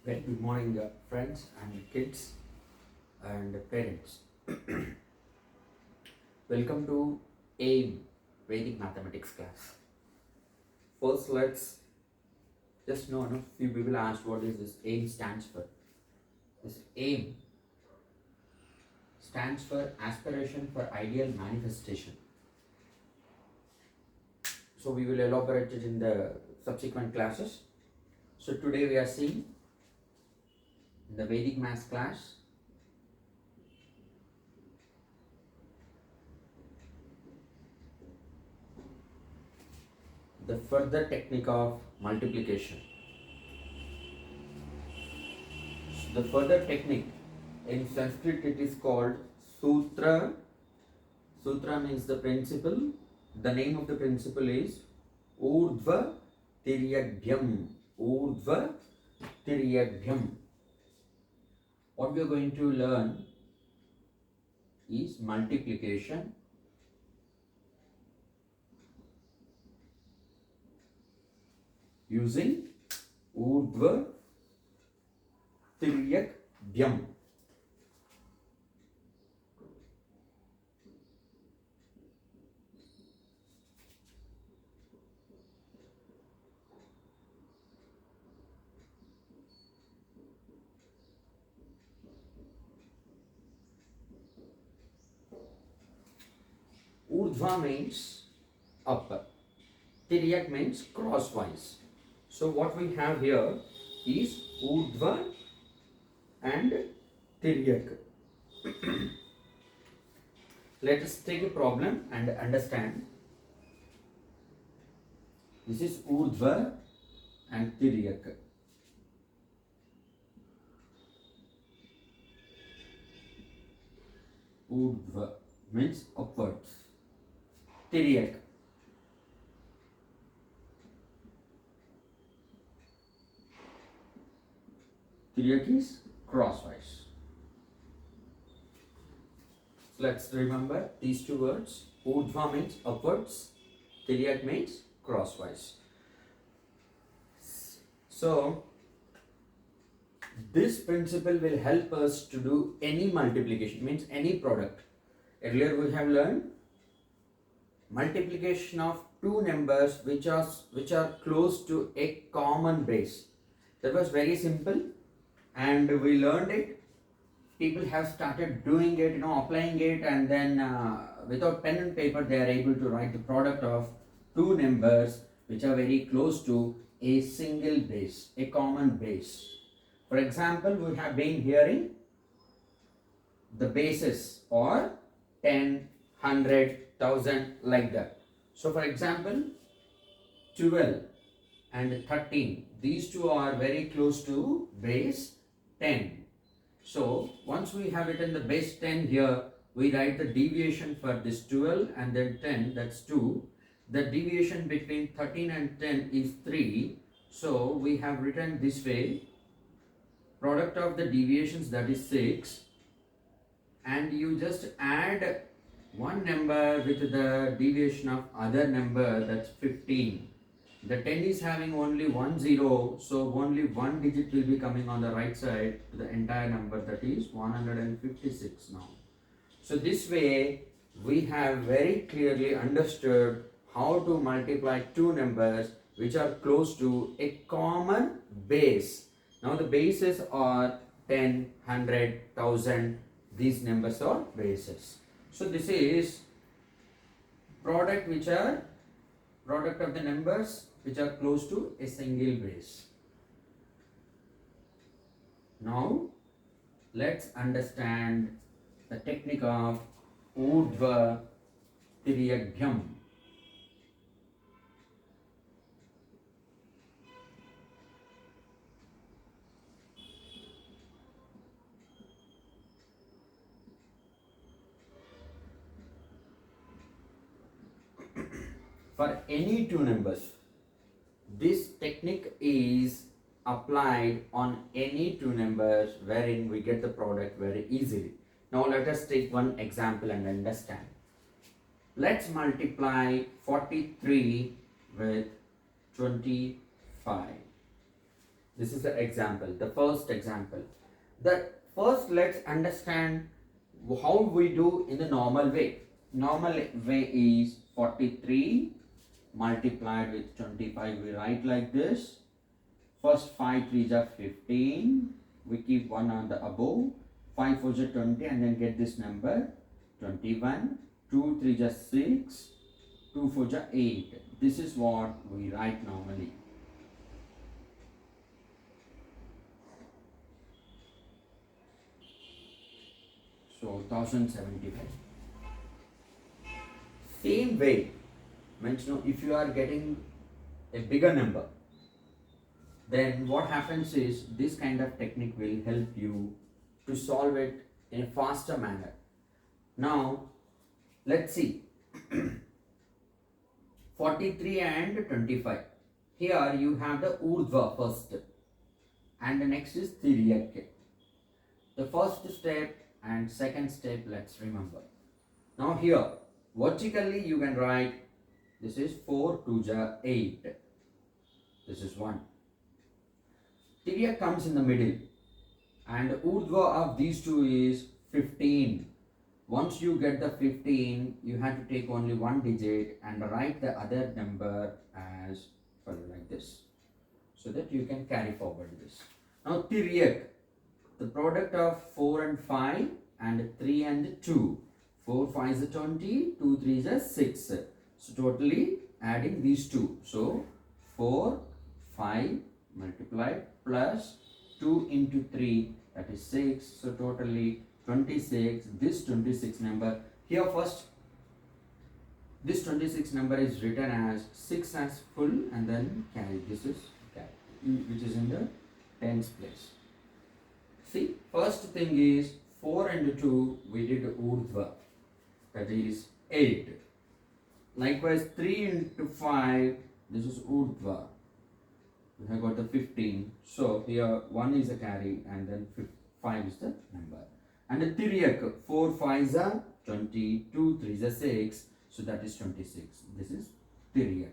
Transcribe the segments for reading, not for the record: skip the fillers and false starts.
Very good morning, friends and kids and parents. Welcome to AIM Vedic Mathematics class. First, let's just know. Few people asked what is this AIM stands for. This AIM stands for Aspiration for Ideal Manifestation. So we will elaborate it in the subsequent classes. So today we are seeing in the Vedic Maths class the further technique of multiplication. The further technique in Sanskrit it is called Sutra. Sutra means the principle. The name of the principle is Urdhva Tiryagbhyam. Urdhva Tiryagbhyam. What we are going to learn is multiplication using Urdhva Tiryagbhyam. Urdhva means up, Tiryak means crosswise. So what we have here is Urdhva and Tiryak. Let us take a problem and understand. This is Urdhva and Tiryak. Urdhva means upwards. Tiryak. Tiryak is crosswise. So let's remember these two words. Urdhva means upwards. Tiryak means crosswise. So this principle will help us to do any multiplication, means any product. Earlier we have learned multiplication of two numbers which are close to a common base. That was very simple and we learned it. People have started doing it, applying it, and then without pen and paper they are able to write the product of two numbers which are very close to a single base, a common base. For example, we have been hearing the bases or 10, 100, 1000 like that. So for example, 12 and 13, these two are very close to base 10. So once we have written the base 10 here, we write the deviation for this 12 and then 10, that's 2. The deviation between 13 and 10 is 3. So we have written this way, product of the deviations, that is 6, and you just add one number with the deviation of other number, that's 15. The 10 is having only 1 0, so only one digit will be coming on the right side to the entire number, that is 156 now. So this way we have very clearly understood how to multiply two numbers which are close to a common base. Now the bases are 10, 100, 1000. These numbers are bases. So this is product of the numbers which are close to a single base. Now let's understand the technique of Urdhva Tiryagbhyam. For any two numbers, this technique is applied on any two numbers wherein we get the product very easily. Now let us take one example and understand. Let's multiply 43 with 25. This is the example, the first example. That first let's understand how we do in the normal way. Normal way is 43 multiplied with 25. We write like this. First 5 3s are 15. We keep 1 on the above. 5 4s are 20 and then get this number 21. 2 3s are 6. 2 4s are 8. This is what we write normally. So 1075. Same way, means if you are getting a bigger number, then what happens is this kind of technique will help you to solve it in a faster manner. Now let's see. 43 and 25. Here you have the Urdhva first and the next is Tiryak. The first step and second step, let's remember. Now here vertically you can write, this is 4 2s are 8. This is 1. Tiryak comes in the middle and Urdhva of these two is 15. Once you get the 15, you have to take only one digit and write the other number as like this, so that you can carry forward this. Now Tiryak, the product of 4 and 5 and 3 and 2. 4 5 is 20, 2 3 is 6. So totally adding these two. So 4 5 multiplied plus 2 into 3, that is 6. So totally 26. This 26 number here first, this 26 number is written as 6 as full and then carry. This is carry, which is in the tens place. See, first thing is 4 and 2 we did Urdhva, that is 8. Likewise 3 into 5, this is Urdhva. We have got the 15. So here 1 is a carry and then 5 is the number. And the Tiryak, 4 5s are 20, 2 3s are 6. So that is 26. This is Tiryak.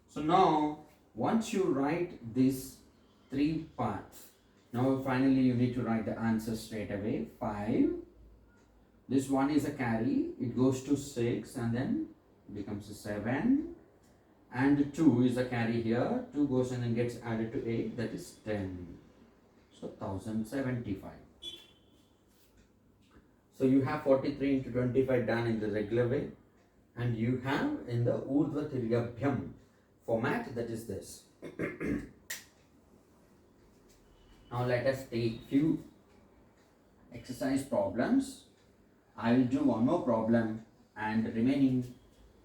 So now once you write these 3 parts, now finally you need to write the answer straight away. 5. This 1 is a carry. It goes to 6 and then becomes a 7. And 2 is a carry here. 2 goes and then gets added to 8. That is 10. So 1075. So you have 43 into 25 done in the regular way. And you have in the Urdhva Tiryagbhyam format, that is this. Now let us take few exercise problems. I will do one more problem and the remaining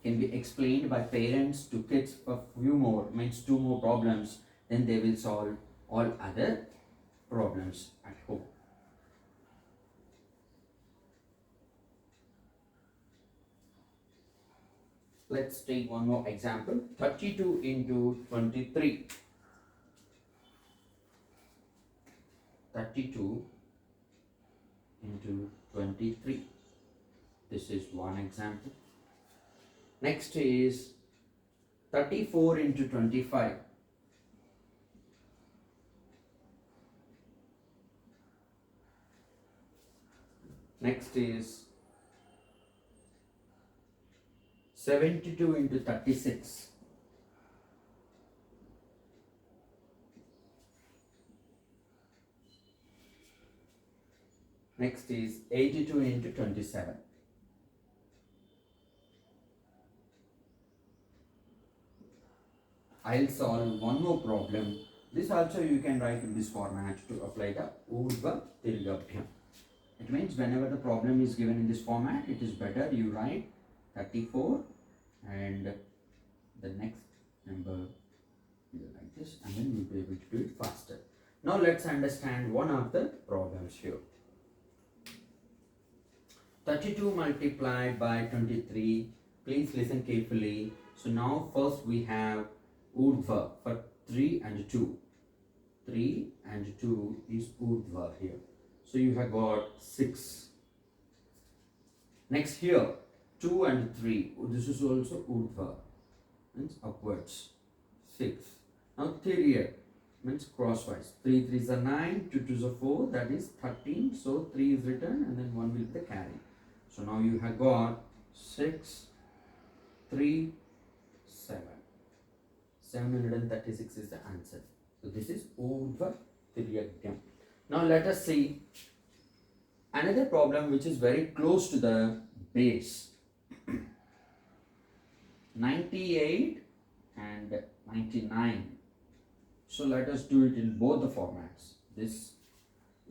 can be explained by parents to kids for few more, means 2 more problems. Then they will solve all other problems at home. Let's take one more example. 32 into 23. 32 into 23. This is one example. Next is 34 into 25. Next is 72 into 36. Next is 82 into 27. I'll solve one more problem. This also you can write in this format to apply the Urdhva Tiryagbhyam. It means whenever the problem is given in this format, it is better you write 34 and the next number like this, and then you'll be able to do it faster. Now let's understand one of the problems here. 32 multiplied by 23. Please listen carefully. So now first we have Urdhva for 3 and 2. 3 and 2 is Urdhva here. So you have got 6. Next here 2 and 3. This is also Urdhva, means upwards. 6. Now Tiryak. means crosswise. 3 3s are 9, 2 2s are 4, that is 13. So 3 is written and then 1 will be the carry. So now you have got 6, 3, 7. 736 is the answer. So this is Urdhva Tiryagbhyam. Now let us see another problem which is very close to the base. 98 and 99. So let us do it in both the formats. This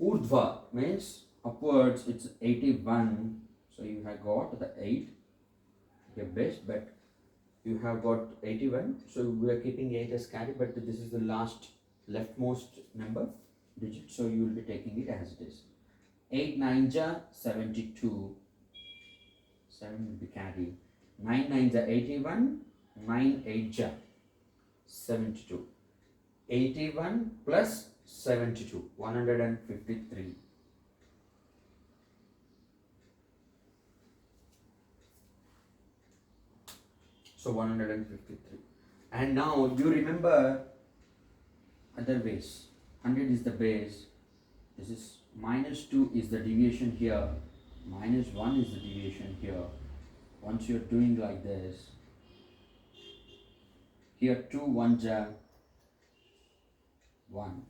Urdhva means upwards, it's 81. So you have got the 8, your base, but you have got 81. So we are keeping 8 as carry, but this is the last leftmost number digit. So you will be taking it as it is. 8 9s are 72. 7 will be carry. 9 9s are 81. 9 8s are 72. 81 plus 72, 153. So 153. And now you remember other base. 100 is the base. This is minus 2 is the deviation here. Minus 1 is the deviation here. Once you are doing like this, here 2 1s are 1.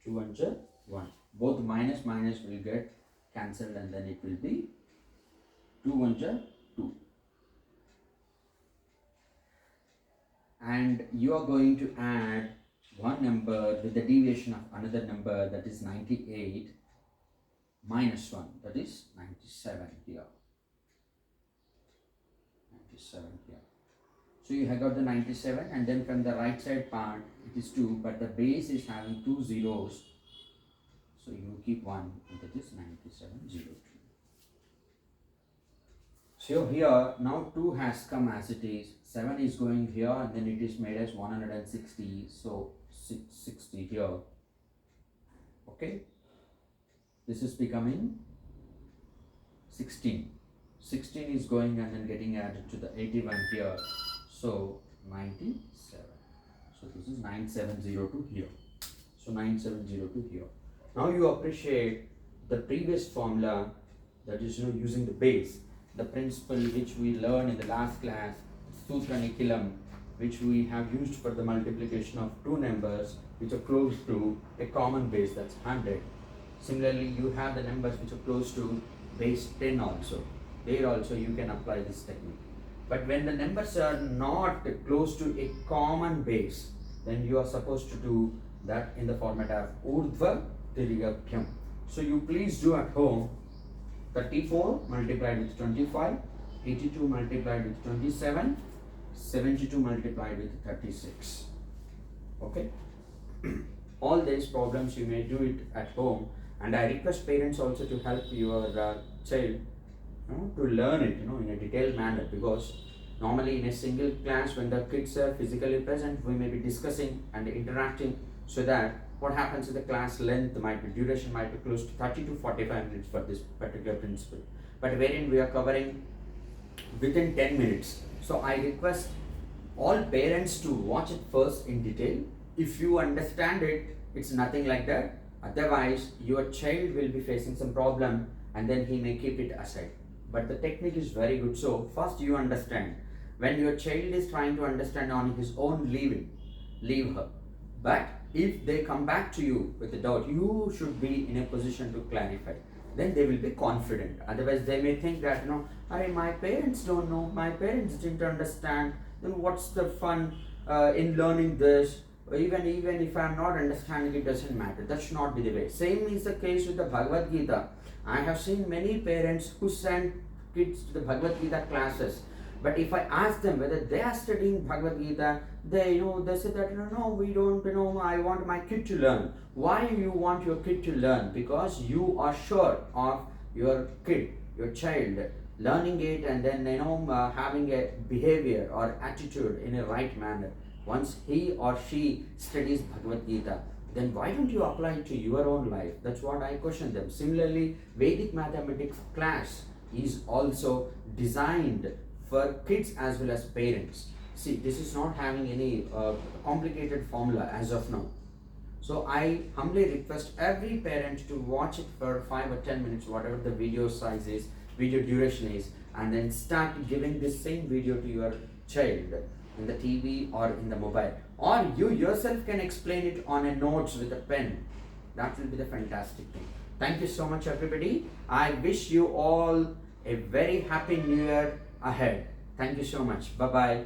2 1s are 1. Both minus minus will get cancelled and then it will be 2 1s are 2. And you are going to add one number with the deviation of another number, that is 98 minus 1, that is 97 here. 97 here. So you have got the 97 and then from the right side part it is 2, but the base is having 2 zeros. So you keep 1 and that is 9702. So here now 2 has come as it is, 7 is going here and then it is made as 160, so 660 here. Okay, this is becoming 16. 16 is going and then getting added to the 81 here, so 97. So this is 9702 here. So 9702 here. Now you appreciate the previous formula, that is using the base, the principle which we learned in the last class, Sutra Nikilam, which we have used for the multiplication of two numbers which are close to a common base, that's 100. Similarly, you have the numbers which are close to base 10 also. There also you can apply this technique. But when the numbers are not close to a common base, then you are supposed to do that in the format of Urdhva Tiryagbhyam. So you please do at home 34 multiplied with 25, 82 multiplied with 27, 72 multiplied with 36. Okay? All these problems you may do it at home, and I request parents also to help your child to learn it in a detailed manner, because normally in a single class when the kids are physically present, we may be discussing and interacting, so that what happens in the class length duration might be close to 30 to 45 minutes for this particular principle, but wherein we are covering within 10 minutes. So I request all parents to watch it first in detail. If you understand it, it's nothing like that. Otherwise, your child will be facing some problem and then he may keep it aside. But the technique is very good. So first you understand. When your child is trying to understand on his own, leave her. But if they come back to you with a doubt, you should be in a position to clarify. Then they will be confident. Otherwise, they may think that, my parents don't know, my parents didn't understand, then what's the fun in learning this? Even if I am not understanding, it doesn't matter. That should not be the way. Same is the case with the Bhagavad Gita. I have seen many parents who send kids to the Bhagavad Gita classes. But if I ask them whether they are studying Bhagavad Gita, they say that no, we don't, I want my kid to learn. Why you want your kid to learn? Because you are sure of your kid, your child, learning it and then having a behavior or attitude in a right manner. Once he or she studies Bhagavad Gita, then why don't you apply it to your own life? That's what I question them. Similarly, Vedic Mathematics class is also designed for kids as well as parents. See, this is not having any complicated formula as of now. So I humbly request every parent to watch it for 5 or 10 minutes, whatever the video size is, video duration is, and then start giving this same video to your child in the TV or in the mobile. Or you yourself can explain it on a notes with a pen. That will be the fantastic thing. Thank you so much, everybody. I wish you all a very happy new year ahead. Thank you so much. Bye-bye.